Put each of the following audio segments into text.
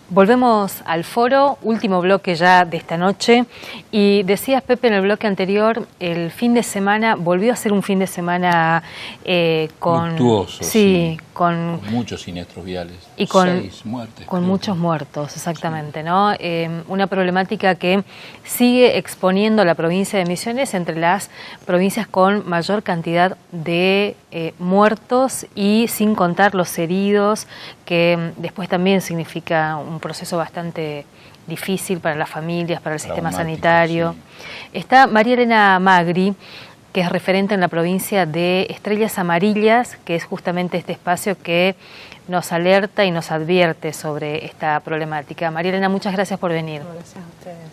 Volvemos al foro, último bloque ya de esta noche, y decías, Pepe, en el bloque anterior, el fin de semana volvió a ser un fin de semana con... luctuoso, sí, con muchos siniestros viales y con 6 muertes. Con muchos muertos, exactamente, ¿no? Una problemática que sigue exponiendo la provincia de Misiones entre las provincias con mayor cantidad de muertos y sin contar los heridos, que después también significa un proceso bastante difícil para las familias, para el sistema sanitario. Sí. Está María Elena Magri, que es referente en la provincia de Estrellas Amarillas, que es justamente este espacio que nos alerta y nos advierte sobre esta problemática. María Elena, muchas gracias por venir. Gracias a ustedes.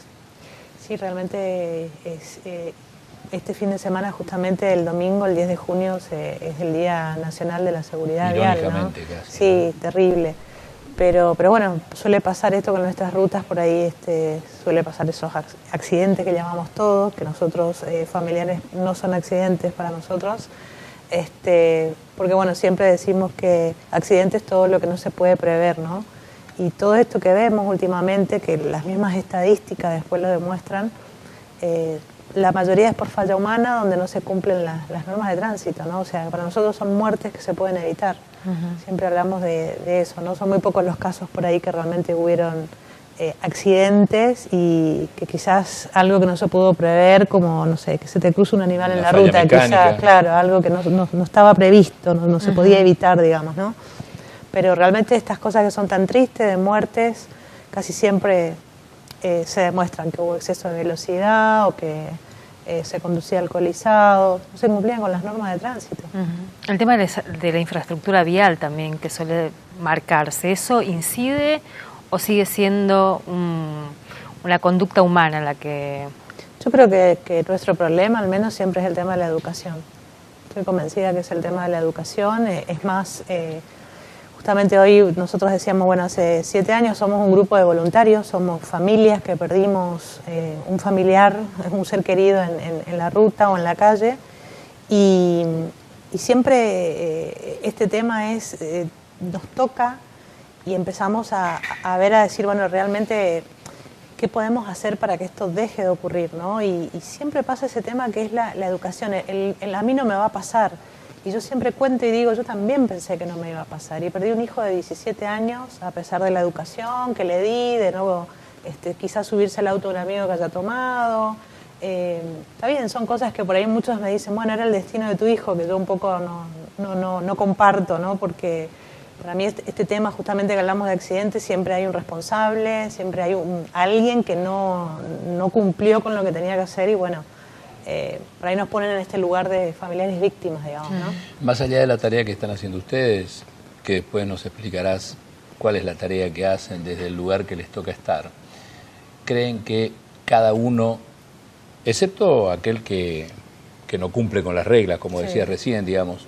Sí, realmente es, este fin de semana, justamente el domingo, el 10 de junio, es el Día Nacional de la Seguridad Vial, ¿no? Casi, sí, ¿no? Terrible. Pero bueno, suele pasar esto con nuestras rutas, por ahí suele pasar esos accidentes que llamamos todos, que nosotros familiares no son accidentes para nosotros, porque bueno, siempre decimos que accidentes es todo lo que no se puede prever, ¿no? Y todo esto que vemos últimamente, que las mismas estadísticas después lo demuestran, la mayoría es por falla humana, donde no se cumplen las normas de tránsito, ¿no? O sea, para nosotros son muertes que se pueden evitar. Siempre hablamos de eso, ¿no? Son muy pocos los casos por ahí que realmente hubieron accidentes y que quizás algo que no se pudo prever, como, no sé, que se te cruza un animal en la ruta, quizás, claro, algo que no estaba previsto, no se podía evitar, digamos, ¿no? Pero realmente estas cosas que son tan tristes, de muertes, casi siempre se demuestran que hubo exceso de velocidad o que se conducía alcoholizado, no se cumplían con las normas de tránsito. El tema de la infraestructura vial también, que suele marcarse, ¿eso incide o sigue siendo una conducta humana la que...? Yo creo que nuestro problema, al menos, siempre es el tema de la educación. Estoy convencida que es el tema de la educación. Es más, justamente hoy nosotros decíamos, bueno, hace 7 años somos un grupo de voluntarios, somos familias que perdimos un familiar, un ser querido en la ruta o en la calle, y siempre este tema nos toca y empezamos a decir, bueno, realmente, ¿qué podemos hacer para que esto deje de ocurrir, ¿no? Y siempre pasa ese tema que es la educación. A mí no me va a pasar. Y yo siempre cuento y digo, yo también pensé que no me iba a pasar. Y perdí un hijo de 17 años, a pesar de la educación que le di, de nuevo quizás subirse al auto de un amigo que haya tomado. Está bien, son cosas que por ahí muchos me dicen, bueno, era el destino de tu hijo, que yo un poco no comparto, ¿no? Porque para mí este tema, justamente que hablamos de accidentes, siempre hay un responsable, siempre hay alguien que no cumplió con lo que tenía que hacer y bueno, por ahí nos ponen en este lugar de familiares víctimas, digamos, ¿no? Más allá de la tarea que están haciendo ustedes, que después nos explicarás cuál es la tarea que hacen desde el lugar que les toca estar, ¿creen que cada uno, excepto aquel que no cumple con las reglas, como decía recién, digamos,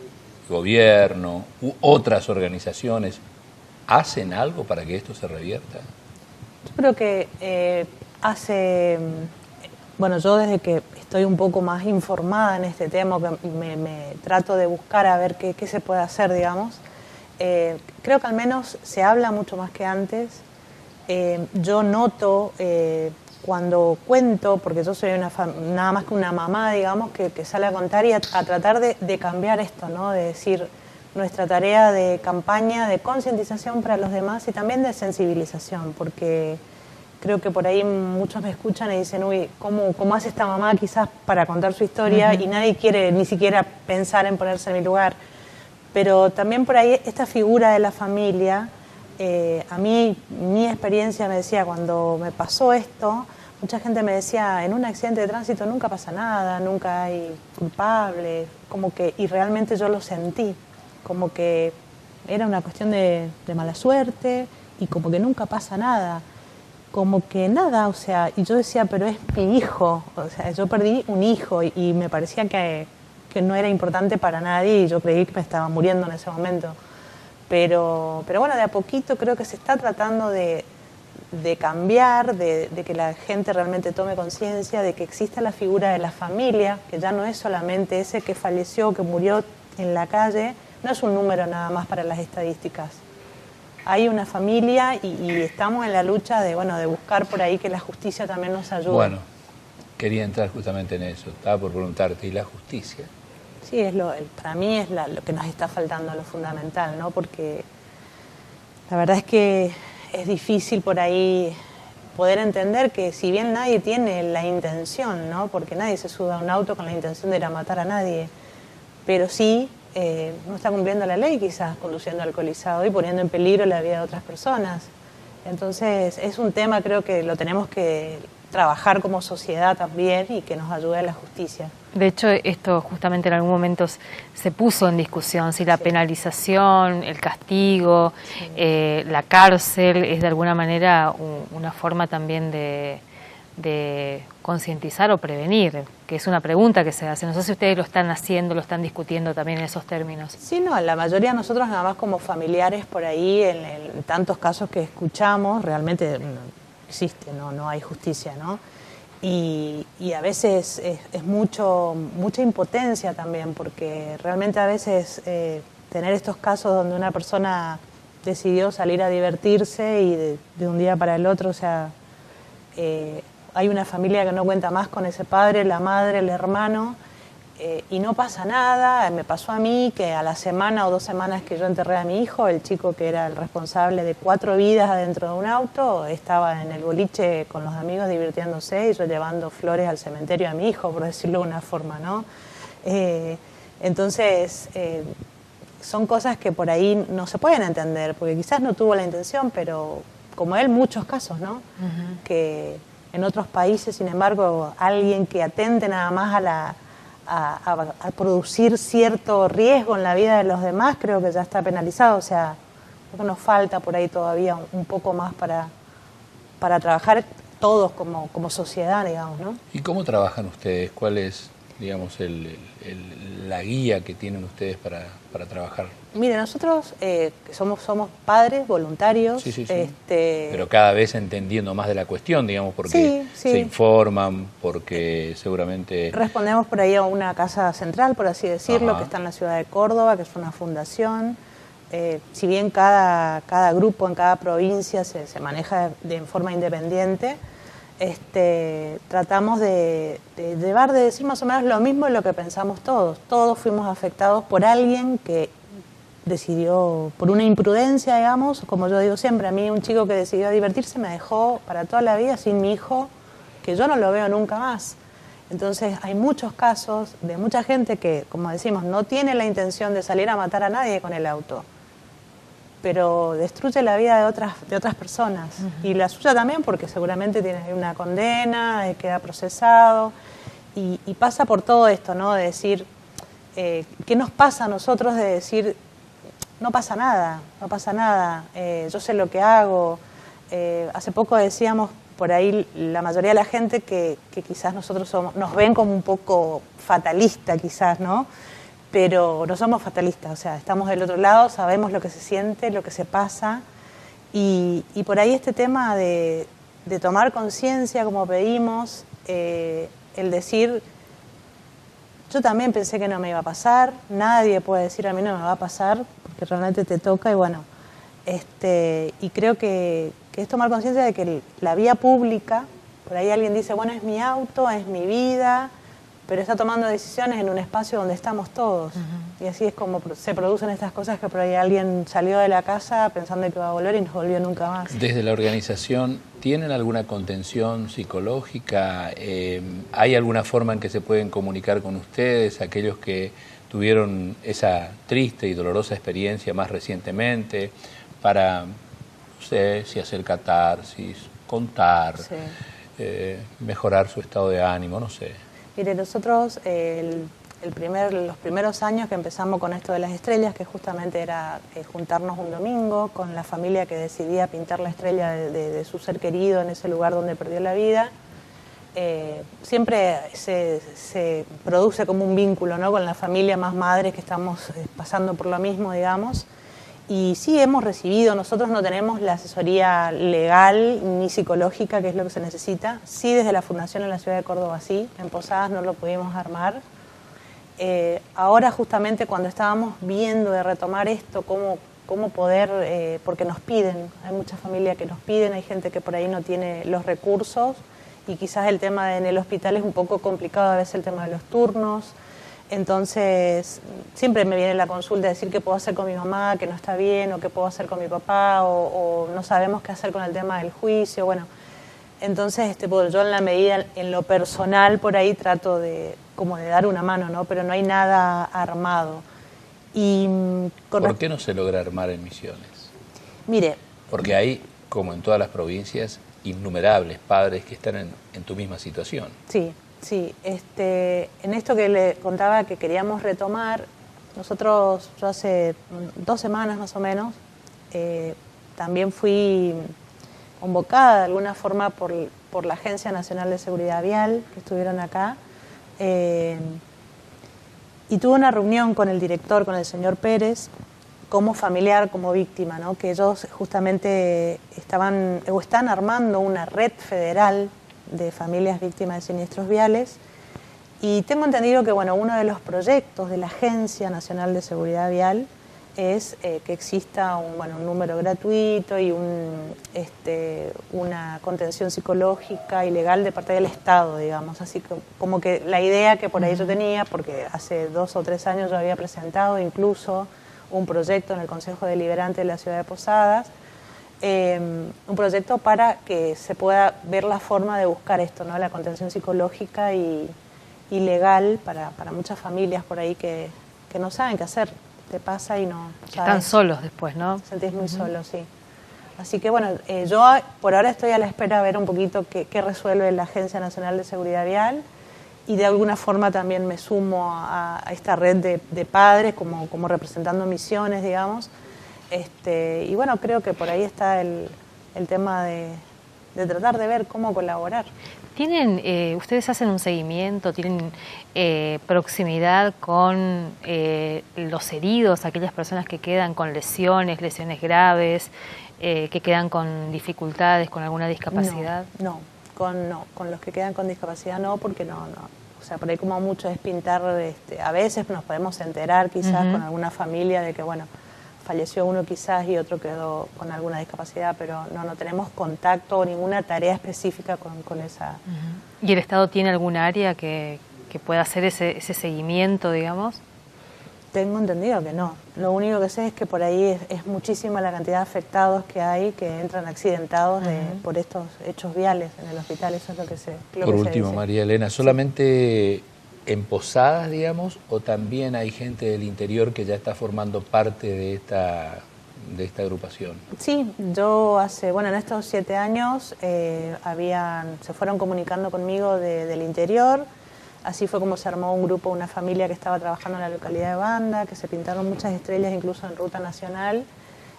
gobierno u otras organizaciones, hacen algo para que esto se revierta? Yo creo que bueno, yo desde que estoy un poco más informada en este tema, que me trato de buscar a ver qué se puede hacer, digamos, creo que al menos se habla mucho más que antes. Yo noto cuando cuento, porque yo soy nada más que una mamá, digamos, que sale a contar y a tratar de cambiar esto, ¿no? De decir, nuestra tarea de campaña, de concientización para los demás y también de sensibilización, porque creo que por ahí muchos me escuchan y dicen, uy, ¿cómo hace esta mamá quizás para contar su historia? Y nadie quiere ni siquiera pensar en ponerse en mi lugar. Pero también por ahí esta figura de la familia, a mí, mi experiencia me decía, cuando me pasó esto, mucha gente me decía, en un accidente de tránsito nunca pasa nada, nunca hay culpable, y realmente yo lo sentí, como que era una cuestión de mala suerte y como que nunca pasa nada. Como que nada, o sea, y yo decía, pero es mi hijo, o sea, yo perdí un hijo y me parecía que no era importante para nadie y yo creí que me estaba muriendo en ese momento. Pero bueno, de a poquito creo que se está tratando de cambiar, de que la gente realmente tome conciencia de que existe la figura de la familia, que ya no es solamente ese que falleció, que murió en la calle, no es un número nada más para las estadísticas. hay una familia y estamos en la lucha de, bueno, de buscar por ahí que la justicia también nos ayude. Bueno, quería entrar justamente en eso. Estaba por preguntarte, ¿y la justicia? Sí, para mí es lo que nos está faltando, lo fundamental, ¿no? Porque la verdad es que es difícil por ahí poder entender que si bien nadie tiene la intención, ¿no? Porque nadie se sube a un auto con la intención de ir a matar a nadie, pero sí no está cumpliendo la ley quizás, conduciendo alcoholizado y poniendo en peligro la vida de otras personas. Entonces es un tema, creo que lo tenemos que trabajar como sociedad también y que nos ayude a la justicia. De hecho, esto justamente en algún momento se puso en discusión, si la penalización, el castigo, la cárcel es de alguna manera una forma también de concientizar o prevenir, que es una pregunta que se hace. No sé si ustedes lo están haciendo, lo están discutiendo también en esos términos. Sí, no, la mayoría de nosotros nada más como familiares por ahí, en tantos casos que escuchamos, realmente existe, no hay justicia, ¿no? Y a veces es mucha impotencia también, porque realmente a veces tener estos casos donde una persona decidió salir a divertirse y de un día para el otro, o sea, hay una familia que no cuenta más con ese padre, la madre, el hermano, y no pasa nada. Me pasó a mí que a la semana o 2 semanas que yo enterré a mi hijo, el chico que era el responsable de 4 vidas adentro de un auto, estaba en el boliche con los amigos divirtiéndose y yo llevando flores al cementerio a mi hijo, por decirlo de una forma, ¿no? Entonces, son cosas que por ahí no se pueden entender, porque quizás no tuvo la intención, pero como él, muchos casos, ¿no? Que en otros países, sin embargo, alguien que atente nada más a producir cierto riesgo en la vida de los demás, creo que ya está penalizado. O sea, creo que nos falta por ahí todavía un poco más para trabajar todos como sociedad, digamos, ¿no? ¿Y cómo trabajan ustedes? ¿Cuál es, digamos, la guía que tienen ustedes para trabajar? Mire, nosotros somos padres voluntarios. Sí. Pero cada vez entendiendo más de la cuestión, digamos, porque sí. se informan, porque seguramente... Respondemos por ahí a una casa central, por así decirlo, que está en la ciudad de Córdoba, que es una fundación. Si bien cada grupo en cada provincia se maneja en forma independiente, tratamos de decir más o menos lo mismo de lo que pensamos todos. Todos fuimos afectados por alguien que decidió, por una imprudencia, digamos, como yo digo siempre, a mí un chico que decidió divertirse me dejó para toda la vida sin mi hijo, que yo no lo veo nunca más. Entonces hay muchos casos de mucha gente que, como decimos, no tiene la intención de salir a matar a nadie con el auto, pero destruye la vida de otras personas, y la suya también, porque seguramente tiene una condena, queda procesado, y pasa por todo esto, ¿no? De decir, ¿qué nos pasa a nosotros de decir, no pasa nada, yo sé lo que hago? Hace poco decíamos por ahí la mayoría de la gente que quizás nosotros nos ven como un poco fatalista quizás, ¿no? Pero no somos fatalistas, o sea, estamos del otro lado, sabemos lo que se siente, lo que se pasa, y por ahí este tema de tomar conciencia, como pedimos, el decir, yo también pensé que no me iba a pasar, nadie puede decir a mí no me va a pasar, porque realmente te toca, y bueno, y creo que es tomar conciencia de que la vía pública, por ahí alguien dice, bueno, es mi auto, es mi vida, pero está tomando decisiones en un espacio donde estamos todos. Y así es como se producen estas cosas, que por ahí alguien salió de la casa pensando que iba a volver y no volvió nunca más. Desde la organización, ¿tienen alguna contención psicológica? ¿Hay alguna forma en que se pueden comunicar con ustedes, aquellos que tuvieron esa triste y dolorosa experiencia más recientemente, para, no sé, si hacer catarsis, contar, mejorar su estado de ánimo, no sé? Mire, nosotros los primeros años que empezamos con esto de las estrellas, que justamente era juntarnos un domingo con la familia que decidía pintar la estrella de su ser querido en ese lugar donde perdió la vida, siempre se produce como un vínculo, ¿no?, con la familia, más madres que estamos pasando por lo mismo, digamos. Y sí hemos recibido, nosotros no tenemos la asesoría legal ni psicológica, que es lo que se necesita. Sí, desde la Fundación en la ciudad de Córdoba, sí, en Posadas no lo pudimos armar. Ahora justamente cuando estábamos viendo de retomar esto, cómo poder, porque nos piden, hay muchas familias que nos piden, hay gente que por ahí no tiene los recursos y quizás el tema en el hospital es un poco complicado, a veces el tema de los turnos. Entonces, siempre me viene la consulta de decir qué puedo hacer con mi mamá, que no está bien, o qué puedo hacer con mi papá, o no sabemos qué hacer con el tema del juicio. Bueno, entonces pues yo en la medida, en lo personal, por ahí trato de como de dar una mano, ¿no? Pero no hay nada armado. Y, ¿por qué no se logra armar en Misiones? Mire. Porque hay, como en todas las provincias, innumerables padres que están en tu misma situación. Sí. Sí, en esto que le contaba que queríamos retomar, nosotros, yo hace 2 semanas más o menos, también fui convocada de alguna forma por la Agencia Nacional de Seguridad Vial, que estuvieron acá, y tuve una reunión con el director, con el señor Pérez, como familiar, como víctima, ¿no? Que ellos justamente están armando una red federal de familias víctimas de siniestros viales, y tengo entendido que uno de los proyectos de la Agencia Nacional de Seguridad Vial es que exista un número gratuito y una contención psicológica y legal de parte del Estado, digamos. Así que como que la idea que por ahí yo tenía, porque hace 2 o 3 años yo había presentado incluso un proyecto en el Consejo Deliberante de la Ciudad de Posadas, un proyecto para que se pueda ver la forma de buscar esto, ¿no? La contención psicológica y legal para muchas familias por ahí que no saben qué hacer. Te pasa y no sabes. Están solos después, ¿no? Te sentís muy solo, sí. Así que yo por ahora estoy a la espera de ver un poquito qué resuelve la Agencia Nacional de Seguridad Vial, y de alguna forma también me sumo a esta red de padres como representando Misiones, digamos. Y creo que por ahí está el tema de tratar de ver cómo colaborar. ¿Ustedes hacen un seguimiento, tienen proximidad con los heridos, aquellas personas que quedan con lesiones graves, que quedan con dificultades, con alguna discapacidad? No, con los que quedan con discapacidad no, porque no. O sea, por ahí como mucho es pintar, a veces nos podemos enterar quizás con alguna familia de que, falleció uno quizás y otro quedó con alguna discapacidad, pero no tenemos contacto o ninguna tarea específica con esa. ¿Y el Estado tiene algún área que pueda hacer ese seguimiento, digamos? Tengo entendido que no. Lo único que sé es que por ahí es muchísima la cantidad de afectados que hay, que entran accidentados por estos hechos viales en el hospital. Eso es lo que sé. Por último, María Elena, ¿solamente en Posadas, digamos, o también hay gente del interior que ya está formando parte de esta agrupación? Sí, yo en estos 7 años se fueron comunicando conmigo del interior. Así fue como se armó un grupo, una familia que estaba trabajando en la localidad de Banda, que se pintaron muchas estrellas incluso en Ruta Nacional.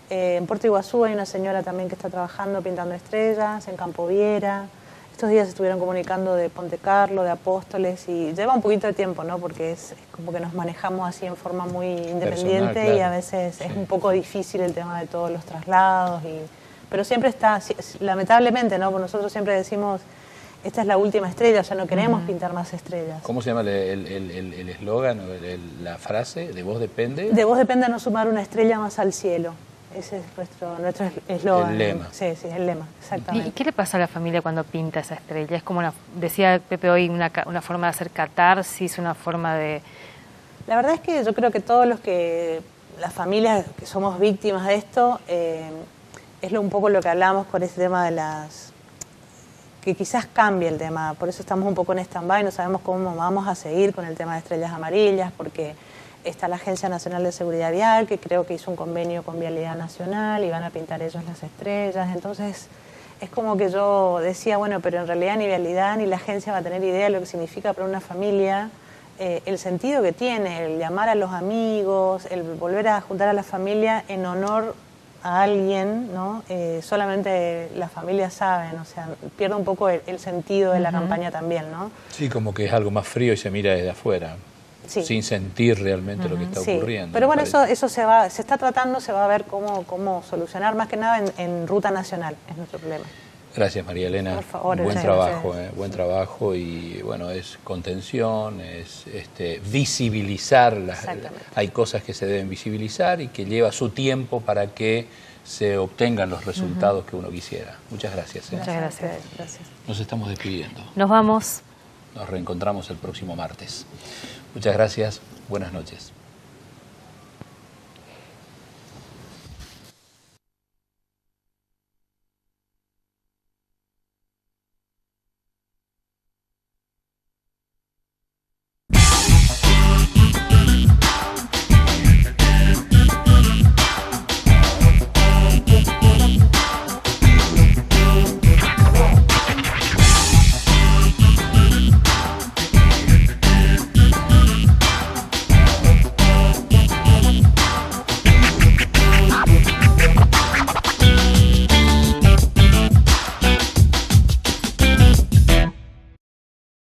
En Puerto Iguazú hay una señora también que está trabajando pintando estrellas, en Campo Viera. Estos días se estuvieron comunicando de Ponte Carlo, de Apóstoles, y lleva un poquito de tiempo, ¿no? Porque es como que nos manejamos así en forma muy independiente. Personal, claro. Y a veces es un poco difícil el tema de todos los traslados. Pero siempre está, lamentablemente, ¿no? Porque nosotros siempre decimos, esta es la última estrella, ya no queremos pintar más estrellas. ¿Cómo se llama el eslogan, la frase? ¿De vos depende? De vos depende no sumar una estrella más al cielo. Ese es nuestro eslogan. El lema. Sí, el lema, exactamente. ¿Y qué le pasa a la familia cuando pinta esa estrella? Es como, decía Pepe hoy, una forma de hacer catarsis, una forma de... La verdad es que yo creo que las familias que somos víctimas de esto, es un poco lo que hablamos con ese tema de que quizás cambie el tema, por eso estamos un poco en stand-by, no sabemos cómo vamos a seguir con el tema de estrellas amarillas, porque está la Agencia Nacional de Seguridad Vial, que creo que hizo un convenio con Vialidad Nacional y van a pintar ellos las estrellas. Entonces es como que yo decía, pero en realidad ni Vialidad ni la agencia va a tener idea de lo que significa para una familia, el sentido que tiene, el llamar a los amigos, el volver a juntar a la familia en honor a alguien, ¿no? Solamente las familias saben, o sea, pierde un poco el sentido de la campaña también, ¿no? Sí, como que es algo más frío y se mira desde afuera. Sí. Sin sentir realmente lo que está ocurriendo. Pero eso se está tratando, se va a ver cómo solucionar, más que nada en Ruta Nacional, es nuestro problema. Gracias, María Elena. Por favor, buen gracias. trabajo, buen trabajo, y bueno, es contención, es visibilizar. Hay cosas que se deben visibilizar y que lleva su tiempo para que se obtengan los resultados que uno quisiera. Muchas gracias. Muchas gracias. Nos estamos despidiendo. Nos vamos. Nos reencontramos el próximo martes. Muchas gracias. Buenas noches.